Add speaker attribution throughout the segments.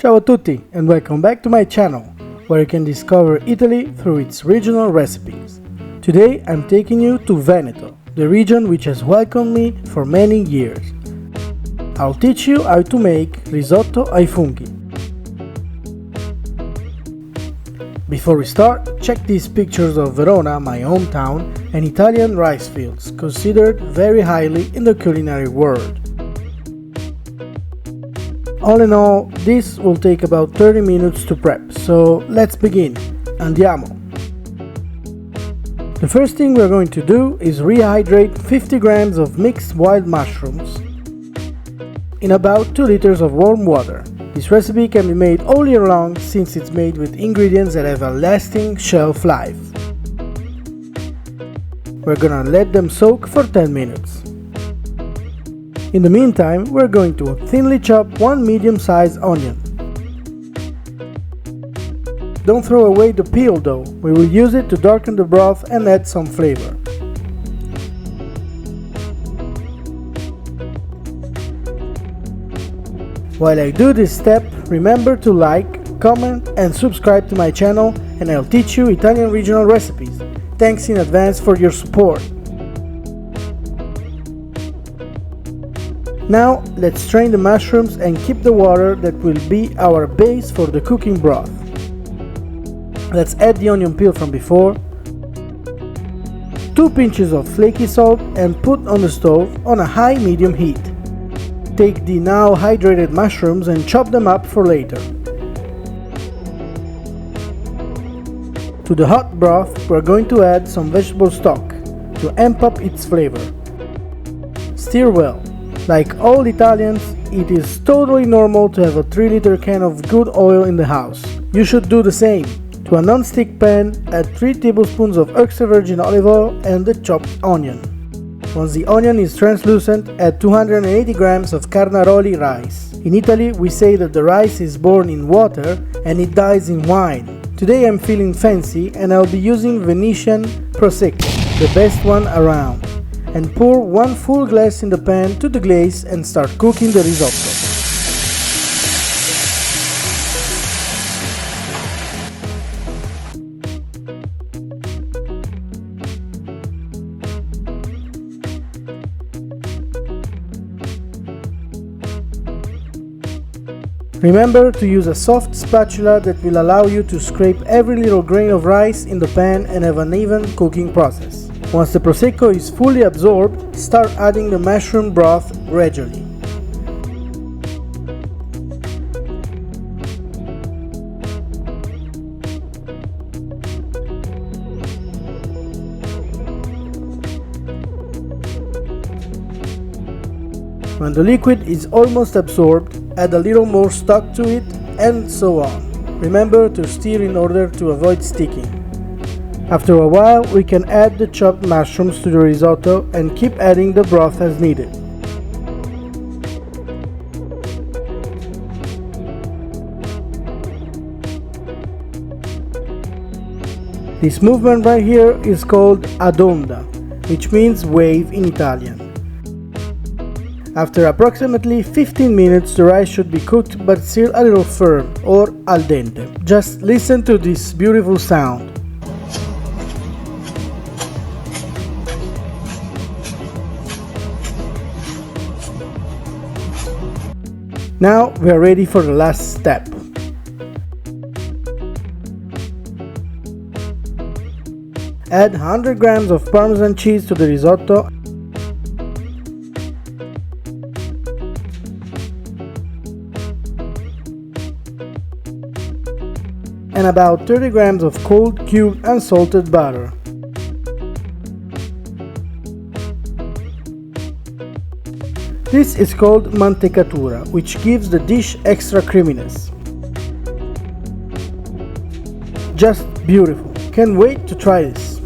Speaker 1: Ciao a tutti and welcome back to my channel, where you can discover Italy through its regional recipes. Today I'm taking you to Veneto, the region which has welcomed me for many years. I'll teach you how to make risotto ai funghi. Before we start, check these pictures of Verona, my hometown, and Italian rice fields, considered very highly in the culinary world. All in all, this will take about 30 minutes to prep, so let's begin. Andiamo! The first thing we're going to do is rehydrate 50 grams of mixed wild mushrooms in about 2 liters of warm water. This recipe can be made all year long since it's made with ingredients that have a lasting shelf life. We're gonna let them soak for 10 minutes. In the meantime, we're going to thinly chop 1 medium-sized onion. Don't throw away the peel though, we will use it to darken the broth and add some flavor. While I do this step, remember to like, comment and subscribe to my channel, and I'll teach you Italian regional recipes. Thanks in advance for your support. Now let's strain the mushrooms and keep the water that will be our base for the cooking broth. Let's add the onion peel from before, 2 pinches of flaky salt and put on the stove on a high-medium heat. Take the now hydrated mushrooms and chop them up for later. To the hot broth we're going to add some vegetable stock to amp up its flavor. Stir well. Like all Italians, it is totally normal to have a 3-liter can of good oil in the house. You should do the same. To a non-stick pan, add 3 tablespoons of extra virgin olive oil and the chopped onion. Once the onion is translucent, add 280 grams of Carnaroli rice. In Italy, we say that the rice is born in water and it dies in wine. Today I'm feeling fancy and I'll be using Venetian Prosecco, the best one around. And pour 1 full glass in the pan to the glaze and start cooking the risotto. Remember to use a soft spatula that will allow you to scrape every little grain of rice in the pan and have an even cooking process. Once the Prosecco is fully absorbed, start adding the mushroom broth gradually. When the liquid is almost absorbed, add a little more stock to it, and so on. Remember to stir in order to avoid sticking. After a while, we can add the chopped mushrooms to the risotto and keep adding the broth as needed. This movement right here is called ad onda, which means wave in Italian. After approximately 15 minutes, the rice should be cooked but still a little firm, or al dente. Just listen to this beautiful sound. Now we are ready for the last step. Add 100 grams of Parmesan cheese to the risotto and about 30 grams of cold cubed unsalted butter. This is called mantecatura, which gives the dish extra creaminess. Just beautiful. Can't wait to try this.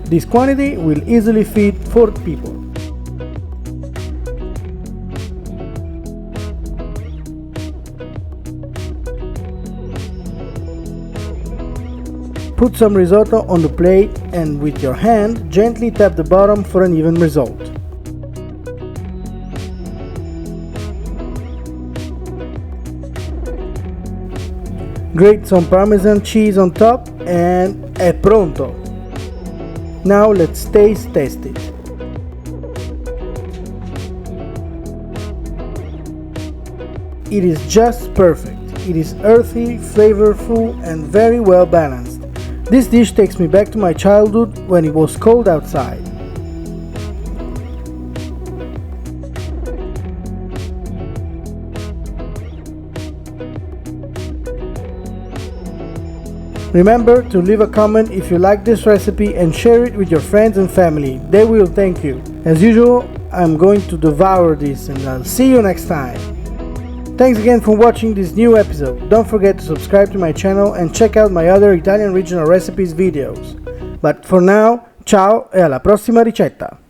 Speaker 1: This quantity will easily feed 4 people. Put some risotto on the plate and with your hand gently tap the bottom for an even result. Grate some Parmesan cheese on top and è pronto! Now let's test it. It is just perfect. It is earthy, flavorful and very well balanced. This dish takes me back to my childhood when it was cold outside. Remember to leave a comment if you like this recipe and share it with your friends and family. They will thank you. As usual, I'm going to devour this and I'll see you next time. Thanks again for watching this new episode. Don't forget to subscribe to my channel and check out my other Italian regional recipes videos. But for now, ciao e alla prossima ricetta!